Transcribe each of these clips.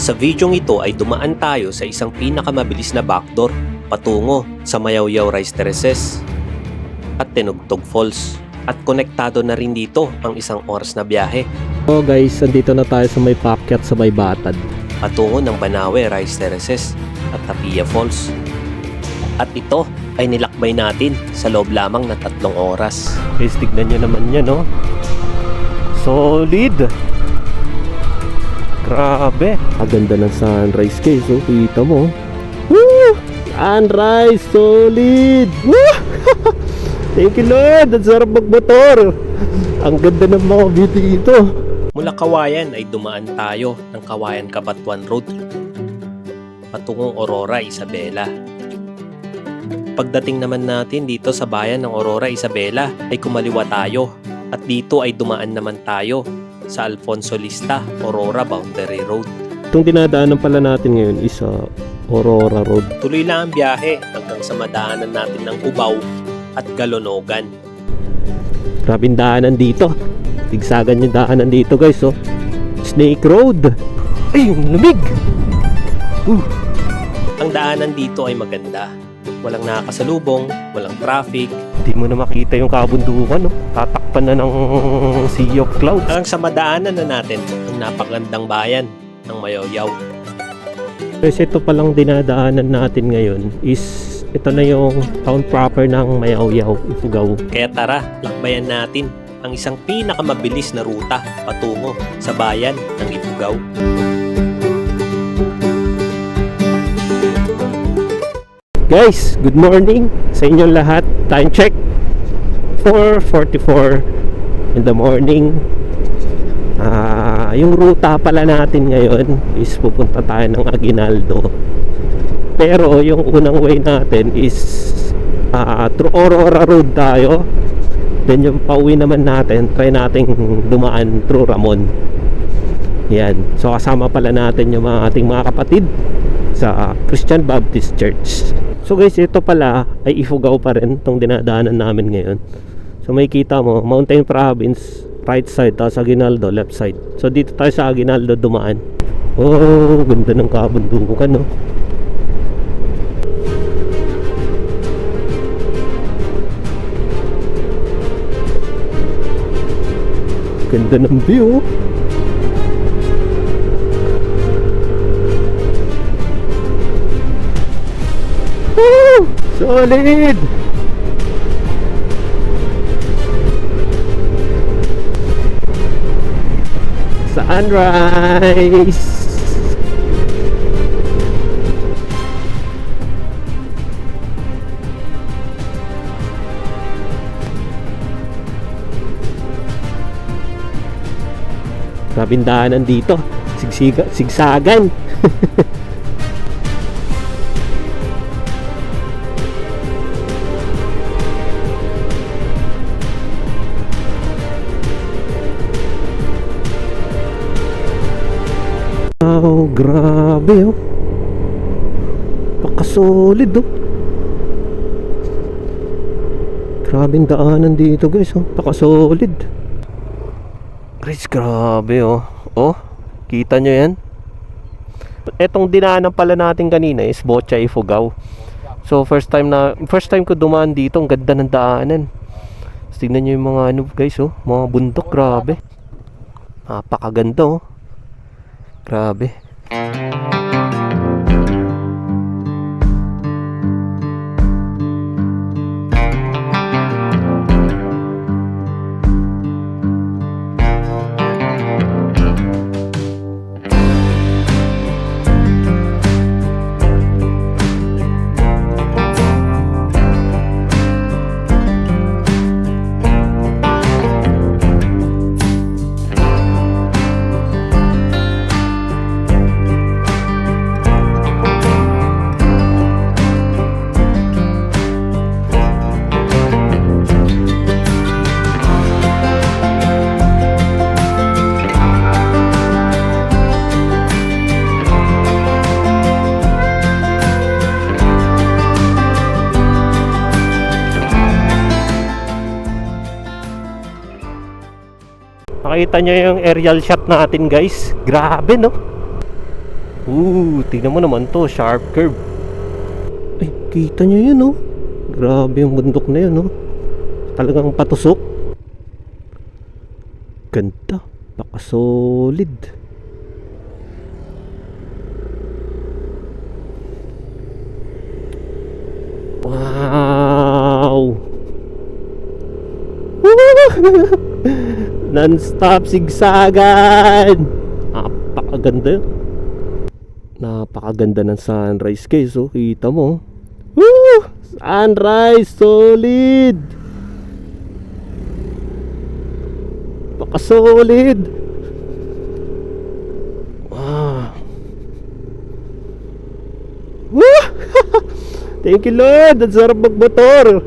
Sa videong ito ay dumaan tayo sa isang pinakamabilis na backdoor patungo sa Mayao-Yao Rice Terraces at Tinugtog Falls. At konektado na rin dito ang isang oras na biyahe So guys, andito na tayo sa may paakyat sa may Batad. patungo ng Banawe Rice Terraces at Tapia Falls. At ito ay nilakbay natin sa loob lamang na 3 oras. Guys, tignan nyo naman yan, no? Solid! Grabe! Ang ganda ng sunrise guys, oh. Kita mo. Woo! Sunrise! Solid! Woo! Thank you Lord! Ang sarap magmotor! Ang ganda ng mga view dito. Mula Kawayan ay dumaan tayo ng Kawayan Cabanatuan Road patungong Aurora, Isabela. Pagdating naman natin dito sa bayan ng Aurora, Isabela ay kumaliwa tayo at dito ay dumaan naman tayo sa Alfonso Lista, Aurora Boundary Road. Itong dinadaanan pala natin ngayon is Aurora Road. Tuloy lang ang biyahe hanggang sa madaanan natin ng Cubao at Galonogan. Grabing daanan dito. Tigsagan yung daanan dito guys, oh. Snake Road. Ay, lamig! Ang daanan dito ay maganda. Walang nakakasalubong, walang traffic. Hindi mo na makita yung kabundukan, no? Tatakpan na ng sea of clouds. Hanggang sa madaanan na natin ang napakagandang bayan ng Mayao-Yao. Kasi ito palang dinadaanan natin ngayon is ito na yung town proper ng Mayao-Yao, Ifugao. Kaya tara, lakbayan natin ang isang pinakamabilis na ruta patungo sa bayan ng Ifugao. Guys, good morning sa inyong lahat. Time check 4:44 in the morning. Yung ruta pala natin ngayon is pupunta tayo ng Aguinaldo. Pero yung unang way natin is through Aurora Road tayo. Then yung pauwi naman natin, try nating dumaan through Ramon. Yan. So kasama pala natin yung ating mga kapatid sa Christian Baptist Church. So guys, ito pala ay Ifugao pa rin itong dinadaanan namin ngayon. So may kita mo, Mountain Province right side, tapos Aguinaldo left side. So dito tayo sa Aguinaldo dumaan. Oh, ganda ng kabundukan, no? Ganda ng view. Woo! Solid! Sunrise! Grabing daanan dito. Sigsagan. Wow, grabe, oh. Pakasolid, oh. Grabing daanan dito guys, oh. Pakasolid. Guys, grabe, oh. Oh, kita nyo yan? Etong dinaanan pala natin kanina is Bocha, Ifugao. So first time ko dumaan dito. Ang ganda ng daanan. Tingnan nyo yung mga ano guys, oh. Mga bundok, grabe. Napakaganda, oh. Grabe. Nakita nyo yung aerial shot natin guys. Grabe, no? Tingnan mo naman to, sharp curve. Ay, kita nyo yun, oh. Grabe yung bundok na yun, oh. Talagang patusok. Ganda, solid. Wow. Non-stop zigzagan. Napakaganda. Napakaganda ng sunrise, guys. Oh, kita mo. Woo! Sunrise, solid. Solid. Wow. Woo! Thank you, Lord. Ang sarap magmotor.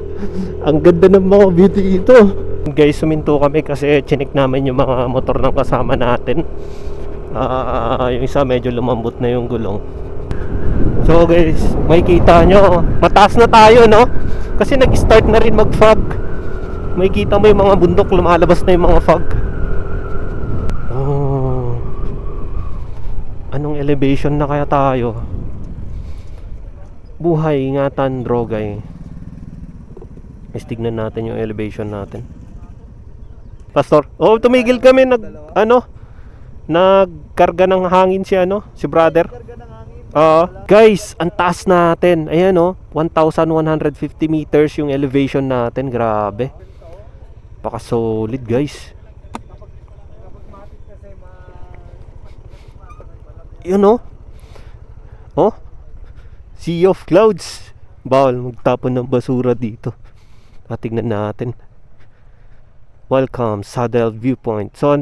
Ang ganda ng mga view dito. Guys, suminto kami kasi chinik namin yung mga motor ng kasama natin. Yung isa medyo lumambot na yung gulong. So guys, may kita nyo, mataas na tayo, no? Kasi nag-start na rin mag-fog. May kita mo yung mga bundok, lumalabas na yung mga fog. Oh, anong elevation na kaya tayo? Buhay, ingatan, drogay. Tignan natin yung elevation natin. Pastor, tumigil kami. Nagkarga ng hangin si brother. Guys, ang taas natin. Ayan, 1,150 meters yung elevation natin. Grabe. Solid, guys. Yun, sea of clouds. Bawal magtapon ng basura dito. Tingnan natin. Welcome, Saddle Viewpoint. So,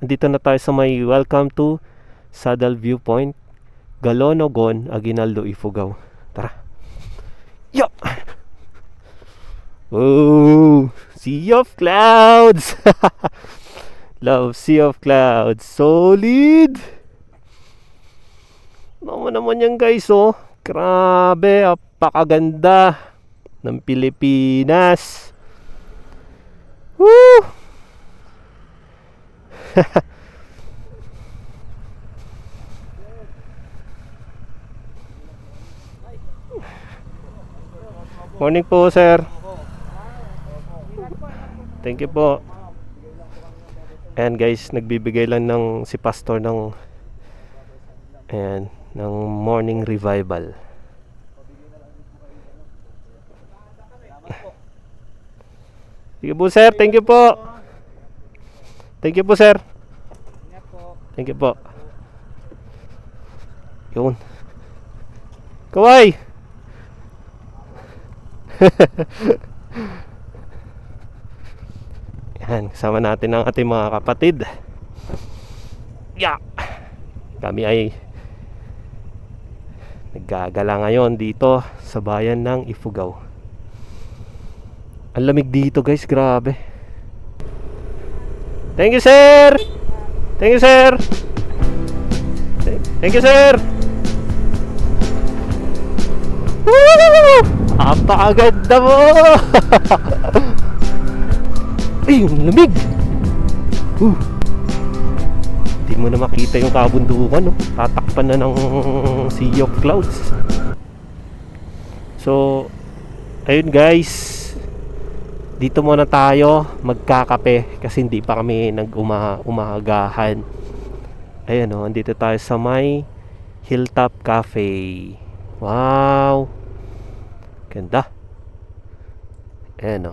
andito na tayo sa may welcome to Saddle Viewpoint, Galonogon, Aguinaldo, Ifugao. Tara. Yo! Oh, sea of clouds. Love sea of clouds. Solid. Naman yan, guys, grabe, apakaganda ng Pilipinas. Woo! Morning po, sir. Thank you po. And guys, nagbibigay lang ng si pastor ng morning revival. Thank you po, sir. Thank you po. Thank you po, sir. Thank you po. Yun. Kaway. Yan, kasama natin ang ating mga kapatid. Yeah. Kami ay naggagala ngayon dito sa bayan ng Ifugao. Ang lamig dito, guys, grabe. Thank you, sir. Thank you, sir. Thank you, sir. Woo! Apakaganda mo. Ay, yung lamig. Hindi mo na makita yung kabundukan, tatakpan na ng sea of clouds. So, ayun, guys, dito muna tayo magkakape kasi hindi pa kami nag-umagahan. Ayun, andito tayo sa may Hilltop Cafe. Wow, ganda. Ayan,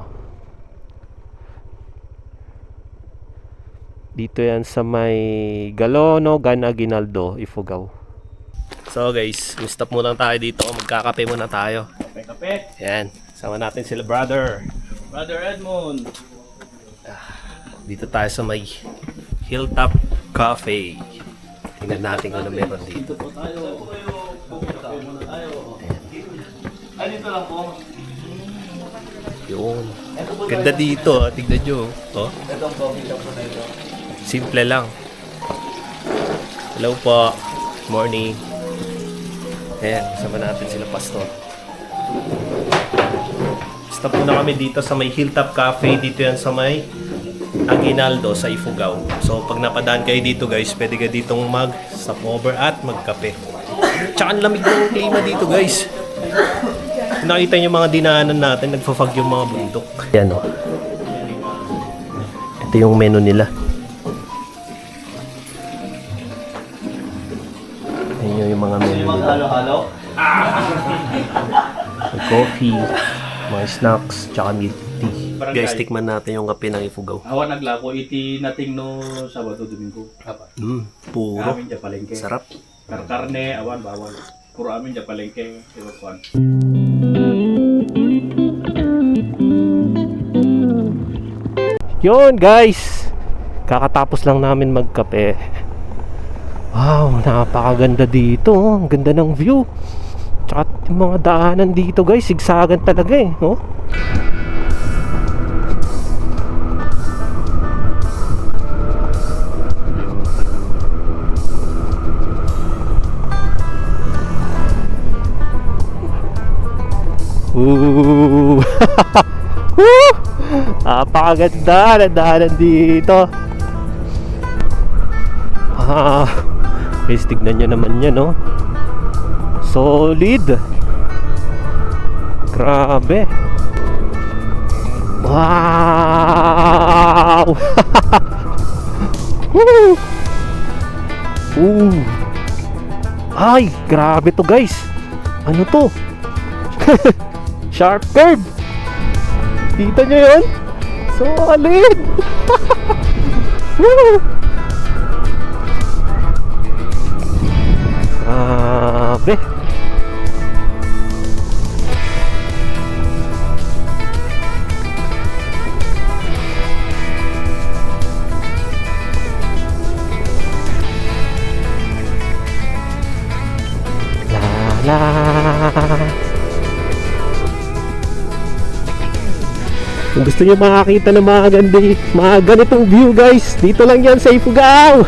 dito yan sa may Galonogon, Aguinaldo, Ifugao. So guys, stop muna tayo dito. Magkakape muna tayo. Kape. Yan, sama natin sila Brother Edmond. Dito tayo sa may Hilltop Cafe. Tingnan natin kung ano meron dito. Dito po tayo. Pupunta muna tayo. Ay, dito lang po. Yun. Ganda dito. Tignan nyo. Itong coffee shop po na ito. Simple lang. Hello po. Morning. Ayan, sama natin sila Pastor. Stop muna kami dito sa may Hilltop Cafe. Dito yan sa may Aguinaldo sa Ifugao. So pag napadaan kayo dito guys, pwede kayo ditong mag-stopover at magkape. Tsaka ang lamig ng klima dito guys. Nakita niyo mga dinaanan natin, nagfa-fog yung mga bundok. Yan o. Ito yung menu nila. Ayan yung mga menu nila. Halo-halo. May coffee, mga snacks, tsaka milk tea. Guys, tikman natin yung kape ng Ifugao. Awan naglako iti nating no Sabado Domingo. Puro. Amin dya palengke. Sarap. Karne awan bawal. Puro amin dya palengke. Iwakuan. Yun guys, kakatapos lang namin magkape. Wow, napakaganda dito. Ang ganda ng view. Tsaka yung mga daanan dito guys, sigsagan talaga eh, no? Ooh. Woo! Napakaganda ng daanan dito. Guys, tignan nyo naman yan, no? Solid. Grabe. Wow. Woo! Ay, grabe to guys. Ano to? Sharp curve. Kita nyo yun? Solid. Woo! Grabe. La la. Kung gusto niyo makakita ng mga ganitong view guys, dito lang yan sa Ifugao.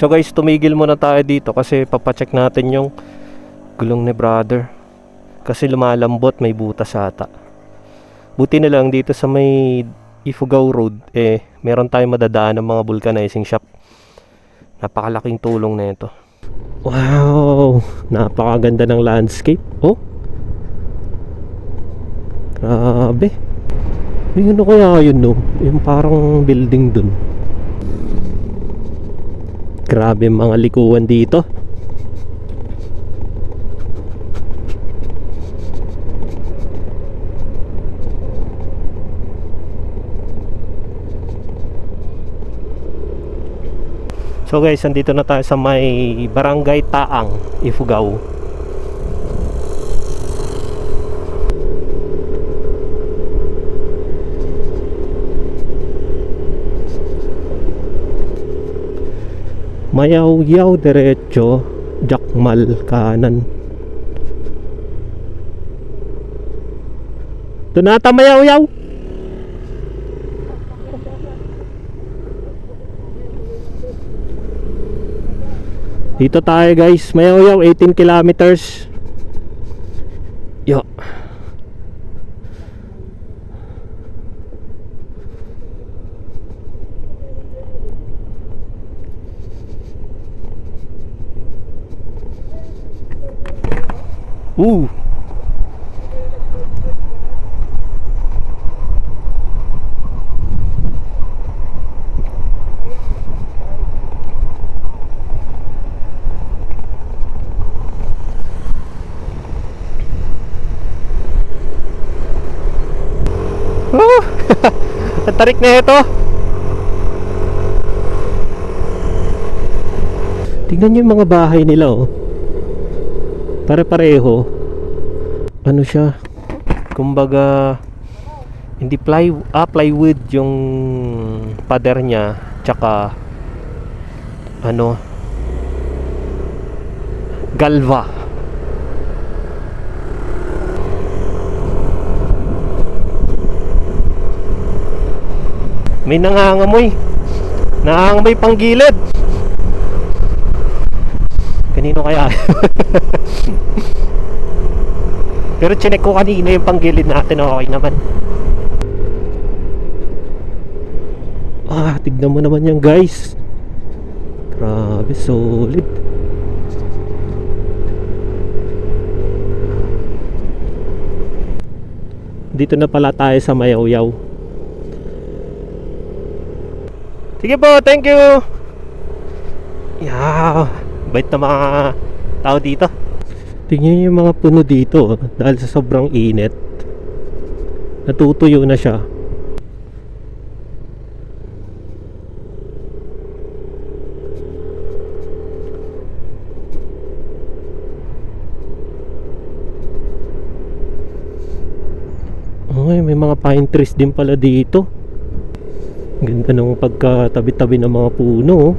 So guys, tumigil muna tayo dito kasi papacheck natin yung gulong ni brother. Kasi lumalambot, may butas ata. Buti na lang dito sa may Ifugao Road, meron tayong madadaan ng mga vulcanizing shop. Napakalaking tulong na ito. Wow, napakaganda ng landscape. Oh, grabe. Yun ano kaya yun, no? Yung parang building dun. Grabe mga likuan dito. So guys, andito na tayo sa may Barangay Taang, Ifugao. Mayaw-yaw diretso, Jakmal kanan. Tunata mayaw-yaw. Dito tayo guys, mayaw-yaw 18 kilometers. Yo. Ang tarik na ito. Tingnan nyo yung mga bahay nila, oh. Pare-pareho. Ano siya? Kumbaga hindi plywood yung pader niya, tsaka ano, galva. May nangangamoy. Nangangamoy pang gilid. Kanino kaya? Pero chinek ko kanina yung panggilid natin, okay naman. Tignan mo naman yan guys. Grabe, solid. Dito na pala tayo sa Mayaw-Yaw. Sige po, thank you. Yeah, bait na mga tao dito. Tingnan niyo yung mga puno dito, dahil sa sobrang init. Natutuyo na siya. Ay, may mga pine trees din pala dito. Ganda ng pagkatabi-tabi ng mga puno, oh.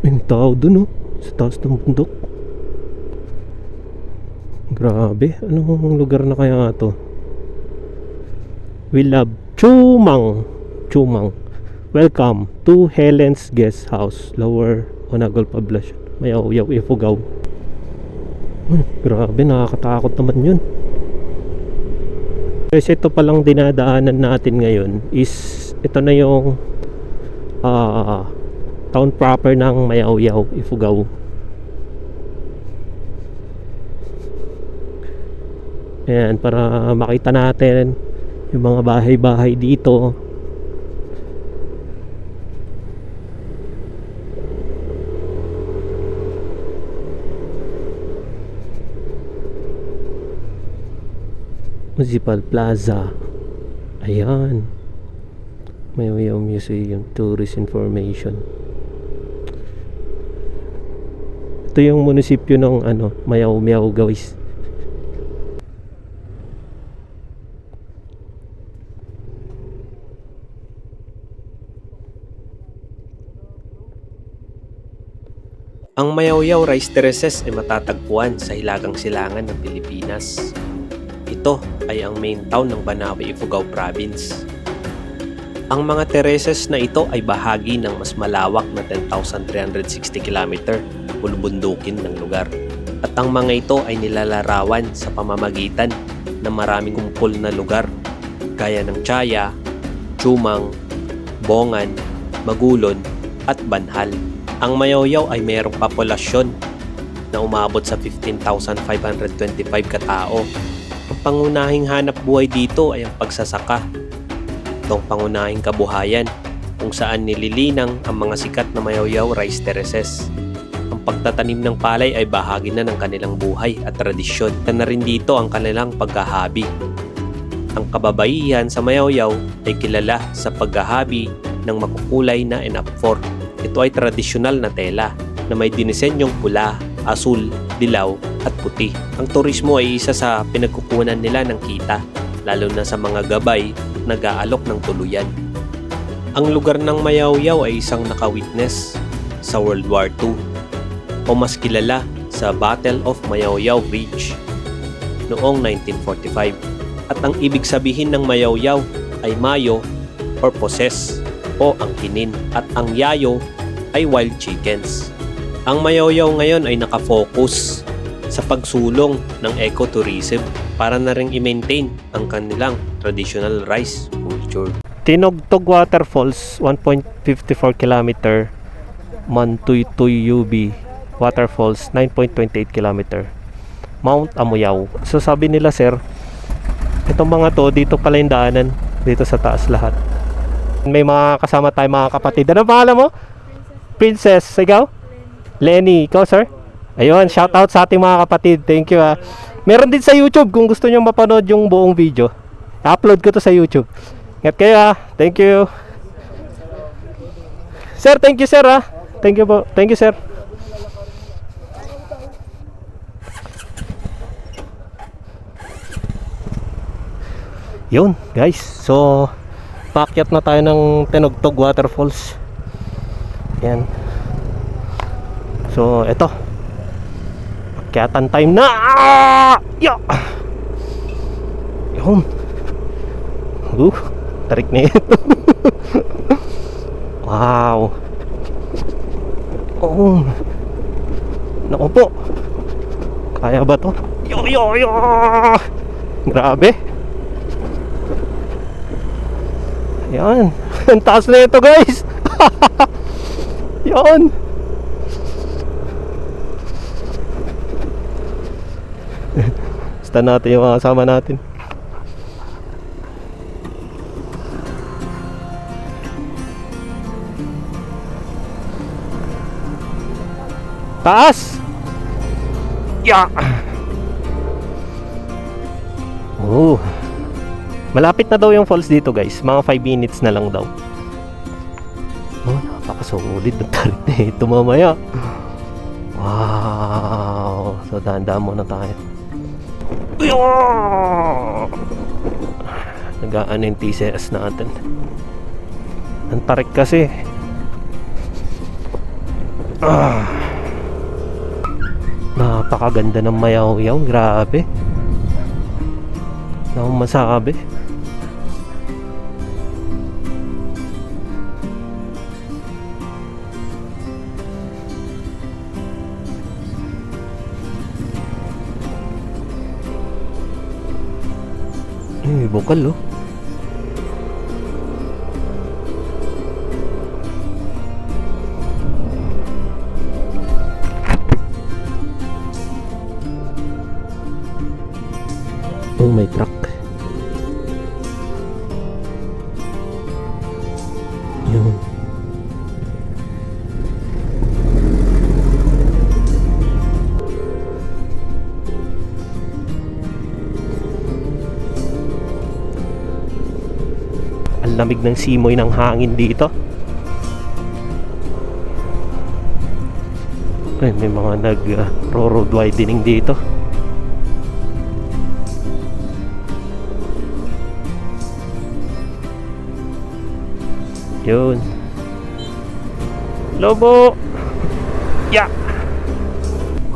Yung tao dun, oh, sa taas ng bundok. Grabe, anong lugar na kaya to? We love Chumang. Welcome to Helen's Guest House, Lower Onagol Poblacion, Mayaw-Yaw, Ifugao. Grabe, nakakatakot naman yun. Kasi ito palang dinadaanan natin ngayon is ito na yung town proper ng Mayaw-Yaw, Ifugao. Ayan, para makita natin yung mga bahay-bahay dito. Municipal Plaza. Ayan, Mayaw-Yaw Museum, Tourist Information. Ito yung munisipyo ng Mayaw-Yaw guys. Ang Mayaw-Yaw Rice Terraces ay matatagpuan sa Hilagang Silangan ng Pilipinas. Ito ay ang main town ng Banawe, Ifugao Province. Ang mga terraces na ito ay bahagi ng mas malawak na 10,360 km bulubundukin ng lugar. At ang mga ito ay nilalarawan sa pamamagitan ng maraming kumpol na lugar gaya ng Chaya, Chumang, Bongan, Magulon at Banhal. Ang Mayaw-Yaw ay mayroong populasyon na umabot sa 15,525 katao. Ang pangunahing hanap buhay dito ay ang pagsasaka. Itong pangunahing kabuhayan kung saan nililinang ang mga sikat na Mayaw-Yaw Rice Terraces. Ang pagtatanim ng palay ay bahagi na ng kanilang buhay at tradisyon. Na rin dito ang kanilang paghahabi. Ang kababaihan sa Mayaw-Yaw ay kilala sa paghahabi ng makukulay na enapfor. Ito ay tradisyonal na tela na may dinisenyong pula, asul, dilaw at puti. Ang turismo ay isa sa pinagkukunan nila ng kita, lalo na sa mga gabay nag-aalok ng tuluyan. Ang lugar ng Mayaw-Yaw ay isang nakawitness sa World War II o mas kilala sa Battle of Mayaw-Yaw Bridge noong 1945. At ang ibig sabihin ng Mayaw-Yaw ay mayo or possess o angkinin at ang yayo ay wild chickens. Ang Mayaw-Yaw ngayon ay nakafocus sa pagsulong ng ecotourism para na rin i-maintain ang kanilang traditional rice culture. Tinogtog Waterfalls, 1.54 km. Mantuy-Tuy UB Waterfalls, 9.28 km. Mount Amuyaw. So sabi nila sir, itong mga to, dito pala yung daanan. Dito sa taas lahat. May mga kasama tayo mga kapatid. Ano pangalan mo? Princess. Ikaw? Lenny. Ikaw sir? Ayun, shout out sa ating mga kapatid. Thank you ah. Meron din sa YouTube kung gusto nyo mapanood yung buong video. I-upload ko to sa YouTube. Ingat kayo ah. Thank you. Sir, thank you sir ah. Thank you po. Thank you sir. Yun guys. So paakyat na tayo ng Tinogtog Waterfalls. Yan. So eto, akyatan time na. Yeah! Yun. Tarik na ito. Wow. Oh. Naku po. Kaya ba to? Yo! Grabe. Yan. Ang taas na ito, guys. Yan. Basta natin yung mga kasama natin. Taas! Yeah! Oh. Malapit na daw yung falls dito, guys. Mga 5 minutes na lang daw. Oh, napakasolid ng tarik na ito mamaya. Wow! So, dahan-dahan muna tayo. Nagaan yung TCS natin. Ang tarik kasi. Napakaganda ng Mayaw-yaw. Grabe. Wala akong masabi. Ay, bukal oh. Oh, may truck. Yun. Ang lamig ng simoy ng hangin dito. Ay, may mga nag-road widening dito. Yun. Lobo. Yeah.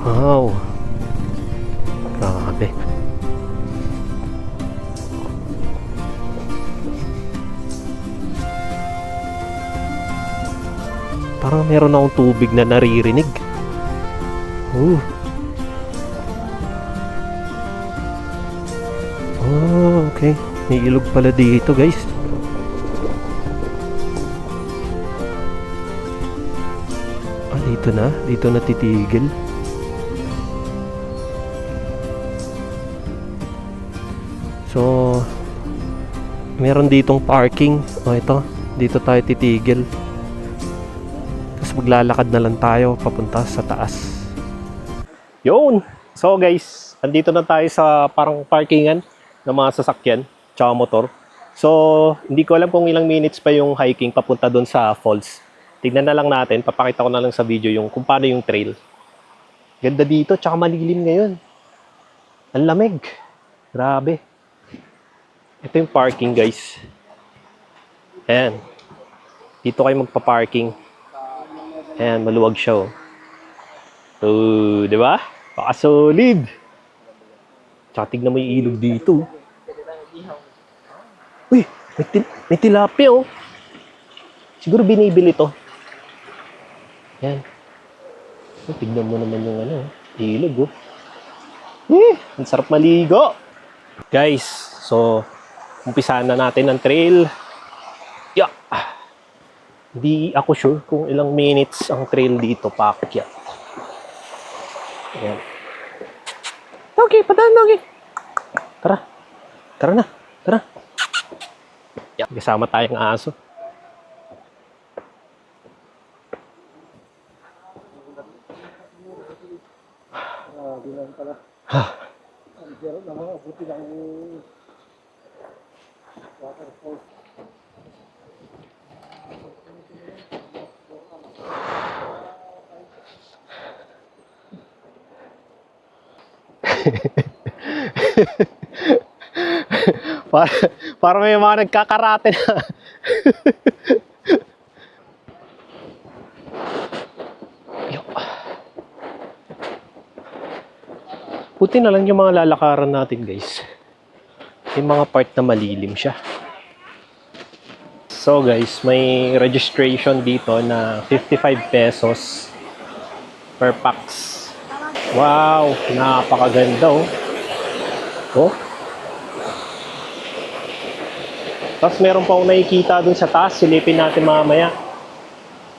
Wow. Grabe. Parang meron akong tubig na naririnig. Oh, okay. May ilog pala dito, guys. Dito na titigil. So, meron ditong parking. Ito, dito tayo titigil. Tapos maglalakad na lang tayo papunta sa taas. Yun! So guys, andito na tayo sa parang parkingan ng mga sasakyan tsaka motor. So, hindi ko alam kung ilang minutes pa yung hiking papunta doon sa falls. Tignan na lang natin, papakita ko na lang sa video yung kung paano yung trail. Ganda dito, tsaka malilim ngayon. Ang lamig. Grabe. Ito yung parking, guys. Ayan. Dito kayo magpa-parking. Ayan, maluwag siya, oh. Oh, di ba? Pakasolid. Tsaka tignan mo yung ilog dito. Uy, may tilapia, oh. Siguro binibili to. Yan. So, tignan mo naman yung ilog, oh. Ang sarap maligo. Guys, so, umpisahan na natin ang trail. Yeah. Hindi ako sure kung ilang minutes ang trail dito paakyat. Ayan. Okay, padaan na, okay. Tara. Tara na. Tara. Yeah. Kasama tayong aso. para may mga nagkakarate na. Buti na lang yung mga lalakaran natin, guys. Yung mga part na malilim siya. So guys, may registration dito na 55 pesos per pax. Wow, napakaganda, oh. Oh. Tapos meron pa akong nakikita dun sa taas. Silipin natin mamaya.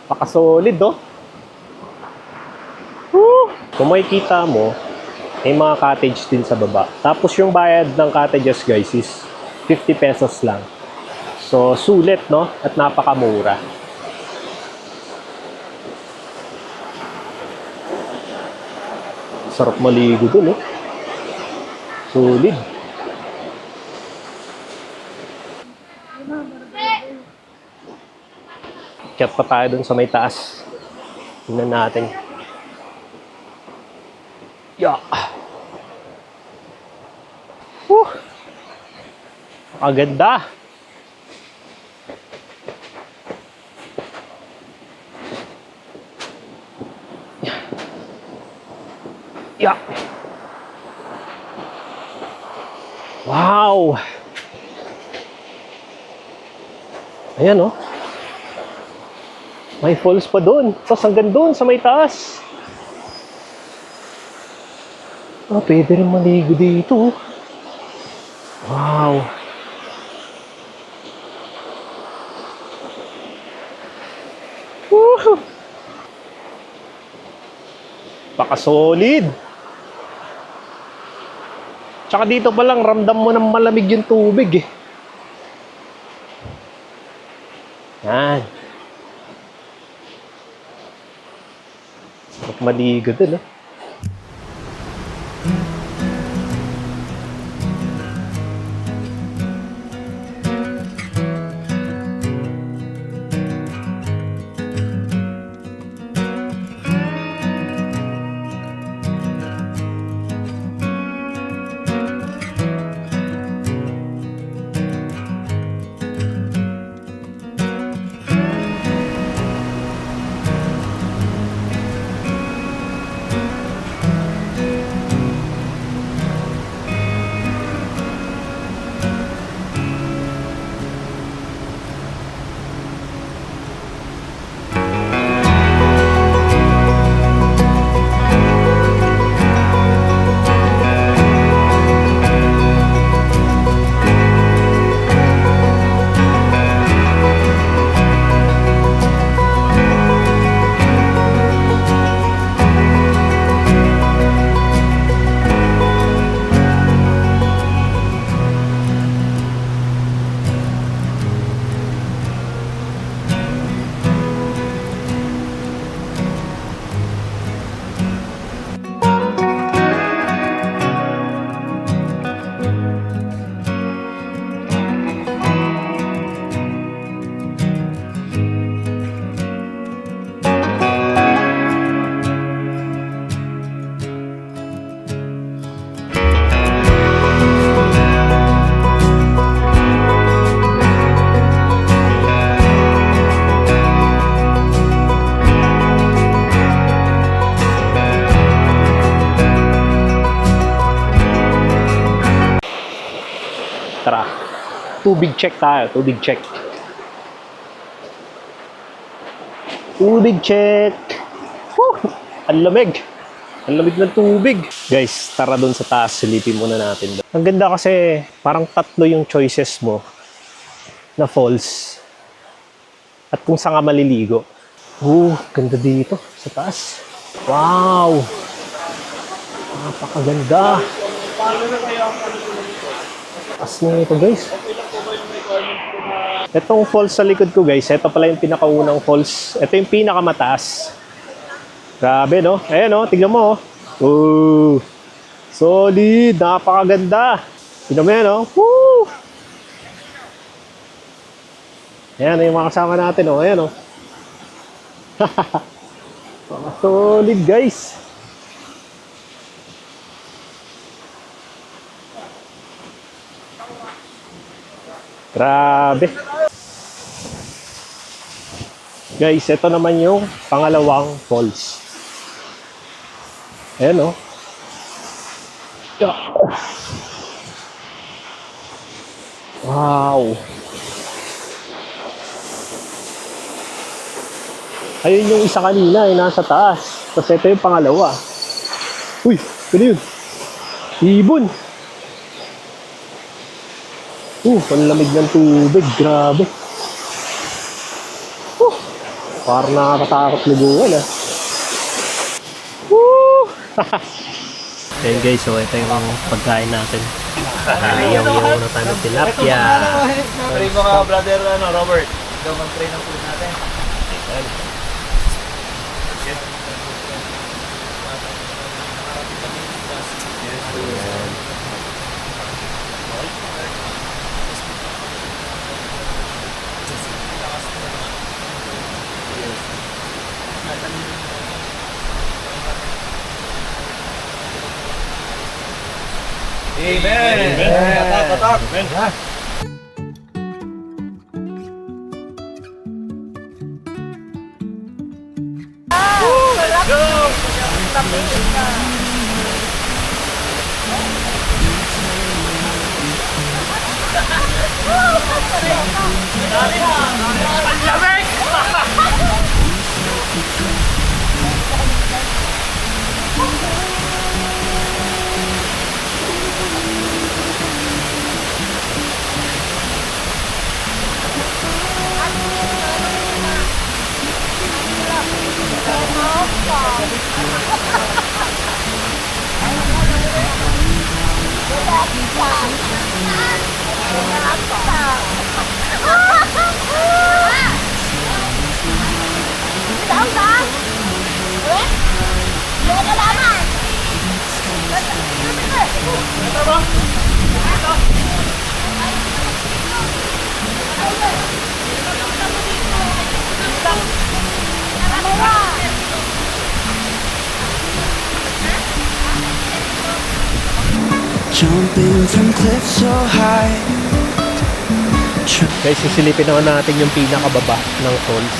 Pakasolid, oh. Woo! Kung makikita mo, may mga cottage din sa baba. Tapos yung bayad ng cottages, guys, is 50 pesos lang. So, sulit, no? At napakamura. Sarap maligo dun, oh. Sulit. Chat pa tayo dun sa may taas. Tingnan natin. Yeah. Aganda. Yeah. Wow. Ayan, oh. May falls pa doon. Tapos hanggang doon sa may taas. Oh, pwede rin maligo dito. Wow. Woohoo! Paka-solid. Tsaka dito pa lang, ramdam mo ng malamig yung tubig, eh. Yan. Sarap maligo dun, eh. Tara. Tubig check tayo. Tubig check. Tubig check. Woo! Ang lamig. Ang lamig ng tubig. Guys, tara doon sa taas. Silipin muna natin. Ang ganda kasi parang tatlo yung choices mo na falls. At kung saan ka maliligo. Ganda dito sa taas. Wow! Napakaganda. Taas na ito, guys. Itong falls sa likod ko, guys, ito pala yung pinakaunang falls. Ito yung pinakamataas. Grabe, no? Ayan, no? Tignan mo, oh. Solid. Napakaganda. Tignan mo yan, no? Woo! Ayan, yung mga kasama natin, no? Ayan, no? Solid, guys. Grabe. Guys, ito naman yung pangalawang falls. Ayan, oh. Yeah. Wow. Ayun yung isa kanina, nasa taas. Tapos ito yung pangalawa. Uy, ano yun? Ibon. Ang lamig ng tubig. Grabe. Parang nakakatakot liguan ah. Woo! Ayan guys, so ito yung pagkain natin. Ayaw-yaw na tayo ng tilapia. Train mo ka, brother Robert. Ikaw mag-train ng food natin. Amen. Amen. Tatak. Amen. Jumping from cliffs so high. Guys, sisilipin naman natin yung pinakababa ng falls.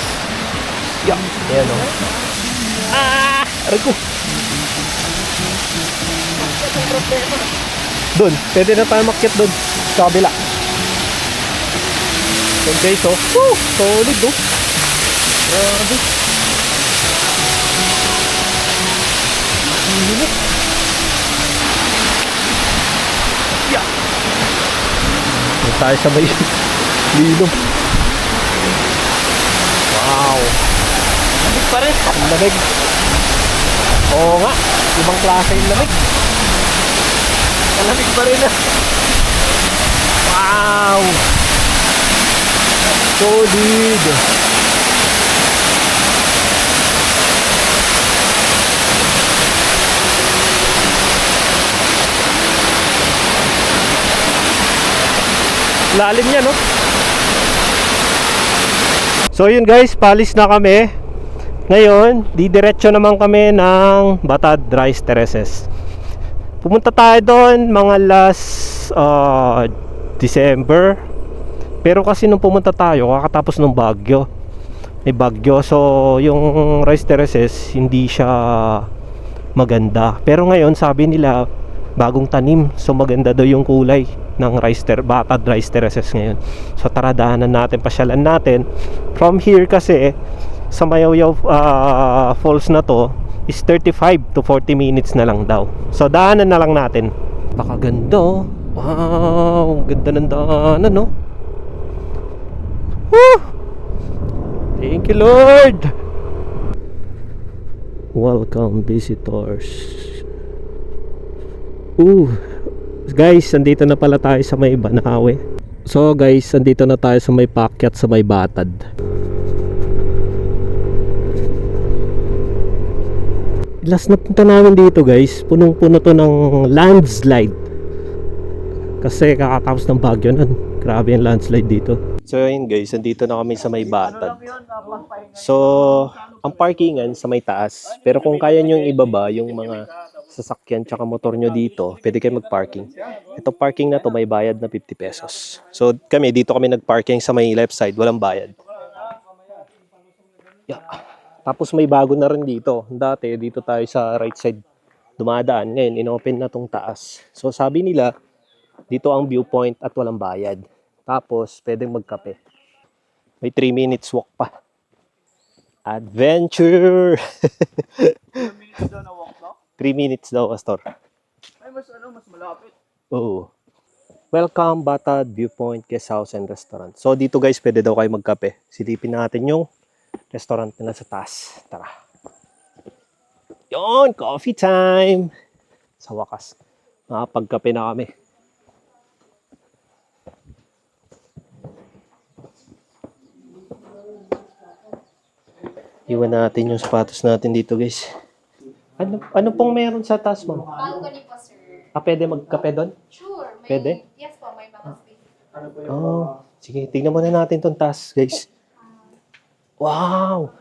Ayan o. Aray ko! Doon, pwede na tayo makyat doon. Sa kabila. Ayan guys o. Solid o. Grabe. Doon tayo sa may lilong. Wow. Lamig pa rin. Ang lamig. Oo nga. Ibang klase yung lamig. Malamig pa rin ah. Wow. Solid. Lalim niya, no? So yun guys, palis na kami. Ngayon, didiretso naman kami ng Batad Rice Terraces. Pumunta tayo doon mga last December. Pero kasi nung pumunta tayo, kakatapos ng bagyo. May bagyo, so yung Rice Terraces hindi siya maganda. Pero ngayon, sabi nila bagong tanim, so maganda daw yung kulay ng Batad Rice Terraces ngayon. So tara, daanan natin, pasyalan natin. From here kasi sa Mayaw-Yaw Falls na to is 35 to 40 minutes na lang daw. So daanan na lang natin. Pakaganda oh. Wow, ganda ng daanan no. Woo! Thank you Lord. Welcome visitors. Guys, andito na pala tayo sa may Banawe. So guys, andito na tayo sa may paakyat sa may Batad. Last na punta namin dito guys, punong-puno to ng landslide. Kasi kakatapos ng bagyo nun. Grabe yung landslide dito. So yun guys, andito na kami sa may Batad. So, ang parkingan sa may taas. Pero kung kaya nyo yung ibaba, yung mga sasakyan tsaka motor nyo dito, pwede kayo mag-parking. Ito parking na to may bayad na 50 pesos. So kami, dito kami nag-parking sa may left side, walang bayad. Yeah. Tapos may bago na rin dito. Dati dito tayo sa right side dumadaan. Ngayon, inopen na tong taas. So sabi nila, dito ang viewpoint at walang bayad. Tapos pwedeng magkape. May 3 minutes walk pa. Adventure! 3 minutes daw, Astor. Ay, mas malapit. Oo. Welcome Batad Viewpoint Guest House and Restaurant. So dito guys, pwede daw kayo magkape. Silipin natin yung restaurant nila sa taas. Tara. Yon, coffee time! Sa wakas, nakapagkape na kami. Iwan natin yung sapatos natin dito guys. Ano pong meron sa taas mo? Balcony po, sir. Pwede magkape doon? Sure. May, Pwede? Yes po, may mga space. Oh, sige, tingnan muna natin tong taas, guys. Wow!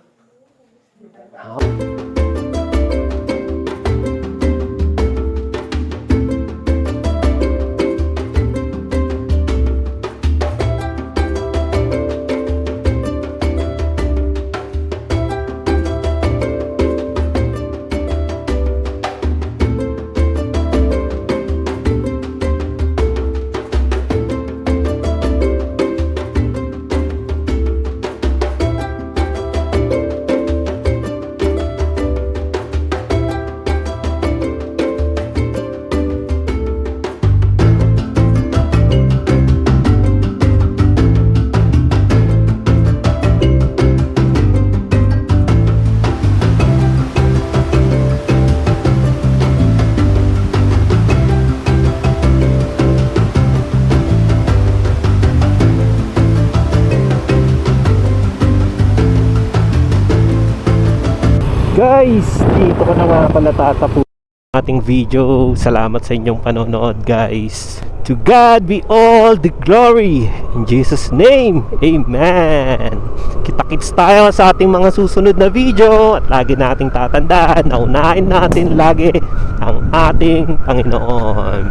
Guys, dito ko na nga pala tatapusin ating video. Salamat sa inyong panonood guys. To God be all the glory. In Jesus name, Amen. Kita-kits tayo sa ating mga susunod na video. At lagi nating tatandaan na unahin natin lagi ang ating Panginoon.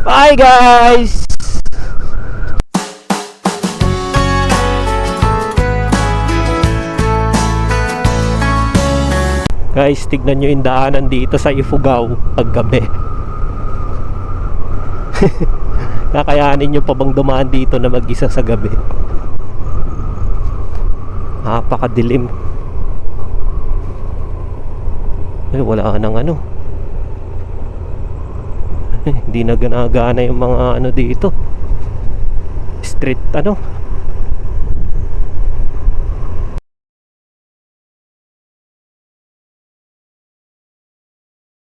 Bye guys! Guys, tignan nyo yung daanan dito sa Ifugao paggabi. Kakayanin nyo pa bang dumaan dito na mag-isa sa gabi? Napakadilim. Wala nang ano. Hindi na ganagana yung mga ano dito. Street ano.